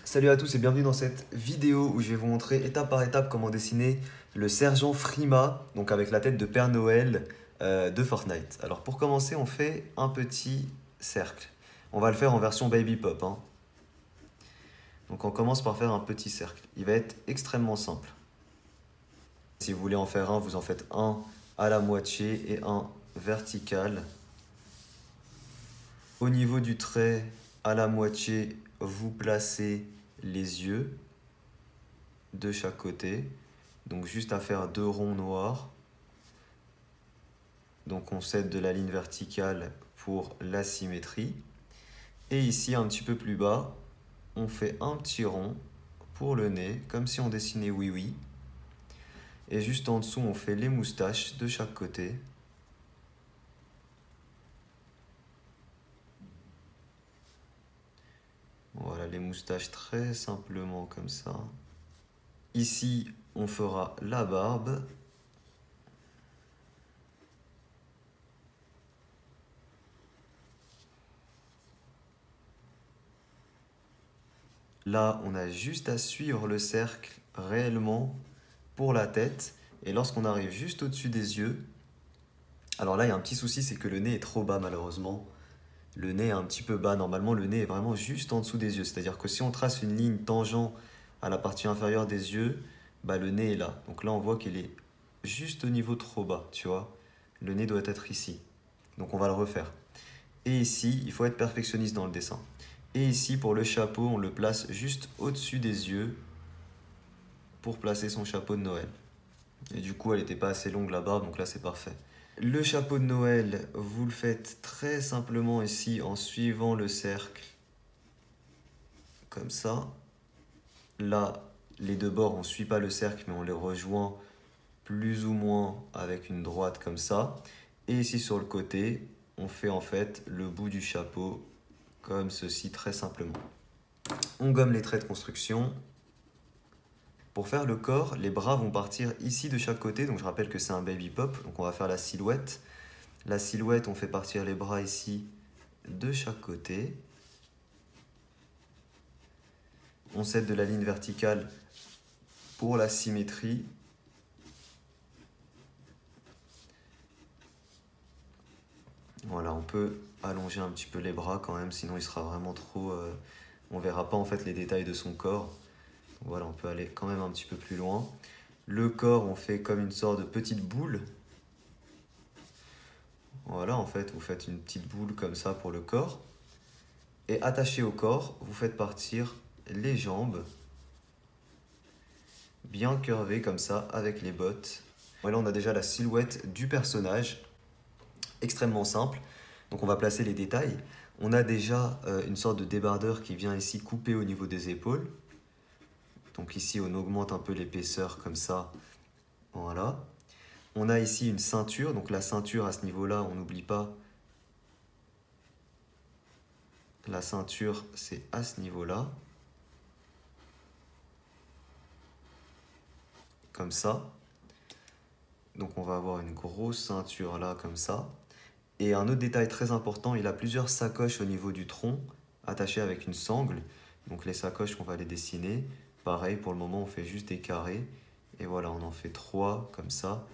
Salut à tous et bienvenue dans cette vidéo où je vais vous montrer étape par étape comment dessiner le sergent Frima, donc avec la tête de Père Noël de Fortnite. Alors pour commencer, on fait un petit cercle. On va le faire en version Baby Pop, hein. Donc on commence par faire un petit cercle. Il va être extrêmement simple. Si vous voulez en faire un, vous en faites un à la moitié et un vertical. Au niveau du trait, à la moitié, vous placez les yeux de chaque côté. Donc juste à faire deux ronds noirs. Donc on s'aide de la ligne verticale pour la symétrie. Et ici, un petit peu plus bas, on fait un petit rond pour le nez, comme si on dessinait oui oui. Et juste en dessous, on fait les moustaches de chaque côté. Voilà, les moustaches très simplement comme ça. Ici, on fera la barbe. Là, on a juste à suivre le cercle réellement pour la tête. Et lorsqu'on arrive juste au-dessus des yeux, alors là, il y a un petit souci, c'est que le nez est trop bas malheureusement. Le nez est un petit peu bas. Normalement, le nez est vraiment juste en dessous des yeux. C'est-à-dire que si on trace une ligne tangent à la partie inférieure des yeux, bah, le nez est là. Donc là, on voit qu'il est juste au niveau trop bas, tu vois. Le nez doit être ici. Donc on va le refaire. Et ici, il faut être perfectionniste dans le dessin. Et ici, pour le chapeau, on le place juste au-dessus des yeux pour placer son chapeau de Noël. Et du coup, elle n'était pas assez longue la barbe, donc là, c'est parfait. Le chapeau de Noël, vous le faites très simplement ici en suivant le cercle. Comme ça. Là, les deux bords, on ne suit pas le cercle, mais on les rejoint plus ou moins avec une droite comme ça. Et ici, sur le côté, on fait en fait le bout du chapeau comme ceci, très simplement. On gomme les traits de construction. Pour faire le corps, les bras vont partir ici de chaque côté. Donc je rappelle que c'est un baby pop. Donc on va faire la silhouette. La silhouette, on fait partir les bras ici de chaque côté. On s'aide de la ligne verticale pour la symétrie. Voilà, on peut allonger un petit peu les bras quand même, sinon il sera vraiment trop... on verra pas en fait les détails de son corps. Voilà, on peut aller quand même un petit peu plus loin. Le corps, on fait comme une sorte de petite boule. Voilà, en fait, vous faites une petite boule comme ça pour le corps. Et attaché au corps, vous faites partir les jambes, bien curvées comme ça, avec les bottes. Voilà, on a déjà la silhouette du personnage, extrêmement simple. Donc on va placer les détails. On a déjà une sorte de débardeur qui vient ici couper au niveau des épaules. Donc ici, on augmente un peu l'épaisseur comme ça. Voilà. On a ici une ceinture. Donc la ceinture, à ce niveau-là, on n'oublie pas. La ceinture, c'est à ce niveau-là. Comme ça. Donc on va avoir une grosse ceinture là, comme ça. Et un autre détail très important, il a plusieurs sacoches au niveau du tronc, attachées avec une sangle. Donc les sacoches, on va les dessiner. Pareil, pour le moment, on fait juste des carrés. Et voilà, on en fait 3 comme ça.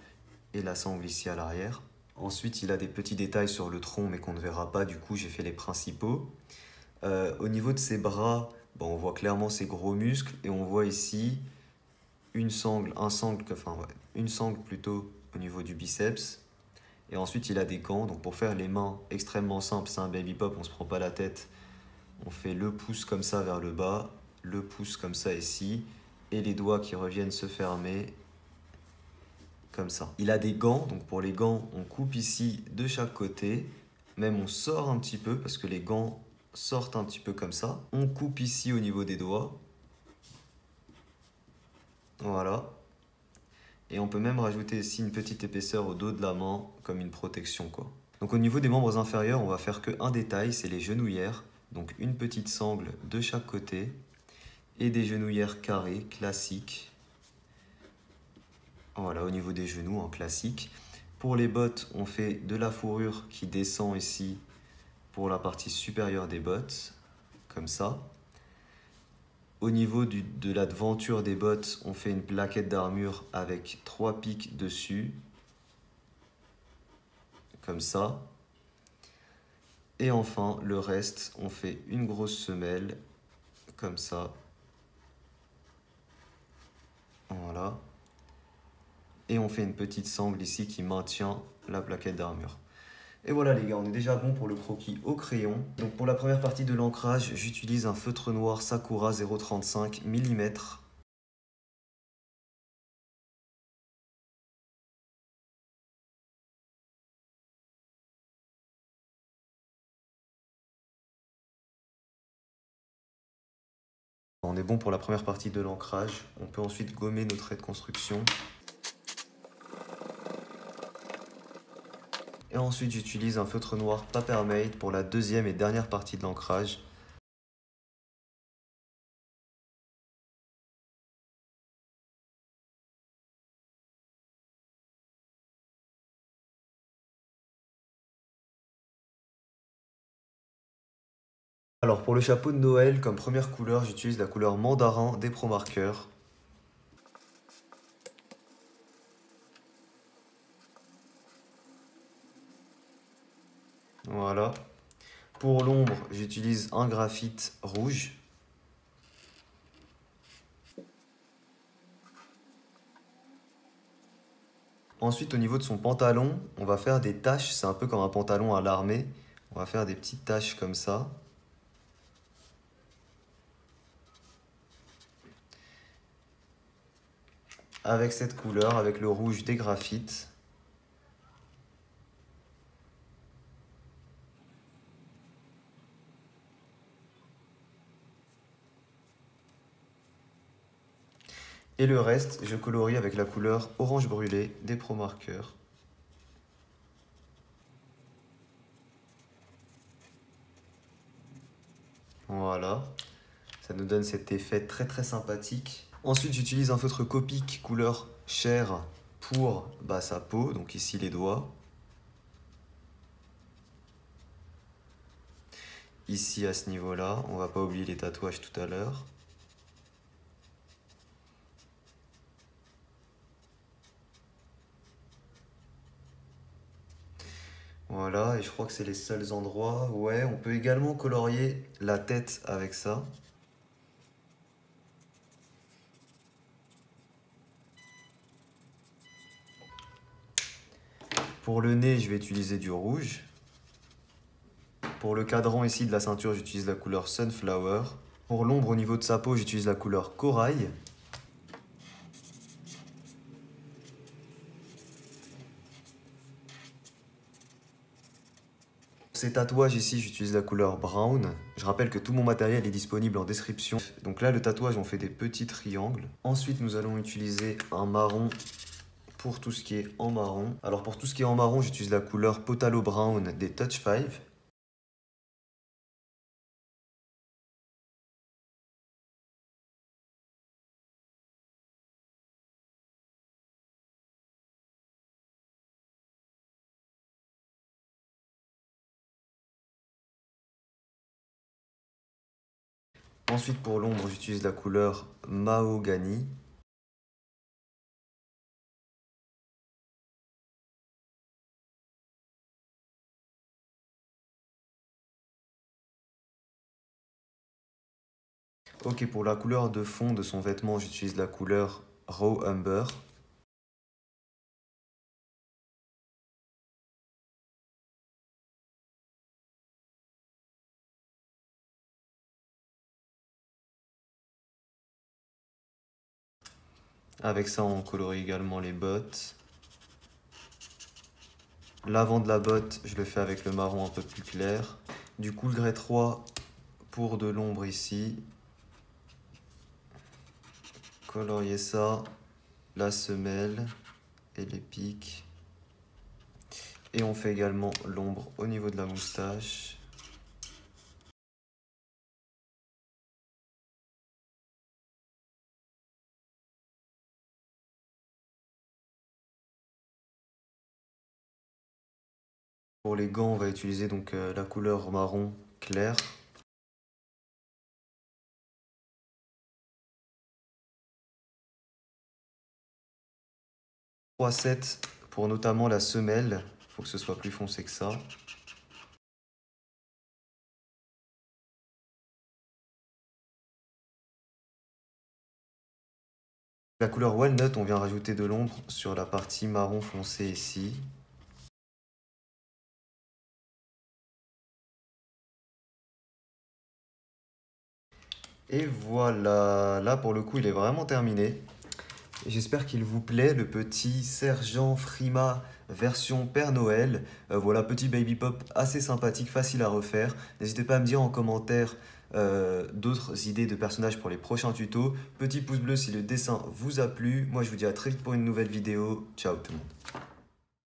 Et la sangle ici à l'arrière. Ensuite, il a des petits détails sur le tronc, mais qu'on ne verra pas. Du coup, j'ai fait les principaux. Au niveau de ses bras, bon, on voit clairement ses gros muscles. Et on voit ici une sangle plutôt au niveau du biceps. Et ensuite, il a des gants. Donc pour faire les mains extrêmement simples, c'est un baby pop, on ne se prend pas la tête. On fait le pouce comme ça vers le bas, le pouce comme ça ici, et les doigts qui reviennent se fermer comme ça. Il a des gants, donc pour les gants, on coupe ici de chaque côté. Même on sort un petit peu parce que les gants sortent un petit peu comme ça. On coupe ici au niveau des doigts. Voilà. Et on peut même rajouter ici une petite épaisseur au dos de la main, comme une protection, quoi. Donc au niveau des membres inférieurs, on va faire qu'un détail, c'est les genouillères. Donc une petite sangle de chaque côté. Et des genouillères carrées, classiques. Voilà, au niveau des genoux, en classique. Pour les bottes, on fait de la fourrure qui descend ici pour la partie supérieure des bottes, comme ça. Au niveau de la devanture des bottes, on fait une plaquette d'armure avec 3 pics dessus. Comme ça. Et enfin, le reste, on fait une grosse semelle. Comme ça. Voilà. Et on fait une petite sangle ici qui maintient la plaquette d'armure. Et voilà les gars, on est déjà bon pour le croquis au crayon. Donc pour la première partie de l'ancrage, j'utilise un feutre noir Sakura 0,35 mm. On est bon pour la première partie de l'ancrage. On peut ensuite gommer nos traits de construction. Et ensuite, j'utilise un feutre noir Papermate pour la deuxième et dernière partie de l'ancrage. Alors pour le chapeau de Noël, comme première couleur, j'utilise la couleur mandarin des Pro Markers. Voilà. Pour l'ombre, j'utilise un graphite rouge. Ensuite, au niveau de son pantalon, on va faire des taches. C'est un peu comme un pantalon à l'armée. On va faire des petites taches comme ça. Avec cette couleur, avec le rouge des graphites. Et le reste, je colorie avec la couleur orange brûlé des Pro Markers. Voilà, ça nous donne cet effet très très sympathique. Ensuite, j'utilise un feutre Copic couleur chair pour sa peau, donc ici les doigts. Ici à ce niveau-là, on va pas oublier les tatouages tout à l'heure. Voilà, et je crois que c'est les seuls endroits. Ouais, on peut également colorier la tête avec ça. Pour le nez, je vais utiliser du rouge. Pour le cadran ici de la ceinture, j'utilise la couleur Sunflower. Pour l'ombre au niveau de sa peau, j'utilise la couleur Corail. Ces tatouages ici, j'utilise la couleur Brown. Je rappelle que tout mon matériel est disponible en description. Donc là, le tatouage, on fait des petits triangles. Ensuite, nous allons utiliser un marron pour tout ce qui est en marron. Alors pour tout ce qui est en marron, j'utilise la couleur Potalo Brown des Touch 5. Ensuite pour l'ombre, j'utilise la couleur Mahogany. Ok, pour la couleur de fond de son vêtement, j'utilise la couleur Raw Umber. Avec ça, on colorie également les bottes. L'avant de la botte, je le fais avec le marron un peu plus clair. Du coup, le grès 3 pour de l'ombre ici. Colorier ça, la semelle et les pics. Et on fait également l'ombre au niveau de la moustache. Pour les gants, on va utiliser donc la couleur marron clair. 3-7 pour notamment la semelle. Il faut que ce soit plus foncé que ça. La couleur walnut, on vient rajouter de l'ombre sur la partie marron foncé ici. Et voilà, là pour le coup il est vraiment terminé. J'espère qu'il vous plaît, le petit Sergent Frima version Père Noël. Voilà, petit baby pop assez sympathique, facile à refaire. N'hésitez pas à me dire en commentaire d'autres idées de personnages pour les prochains tutos. Petit pouce bleu si le dessin vous a plu. Moi je vous dis à très vite pour une nouvelle vidéo. Ciao tout le monde.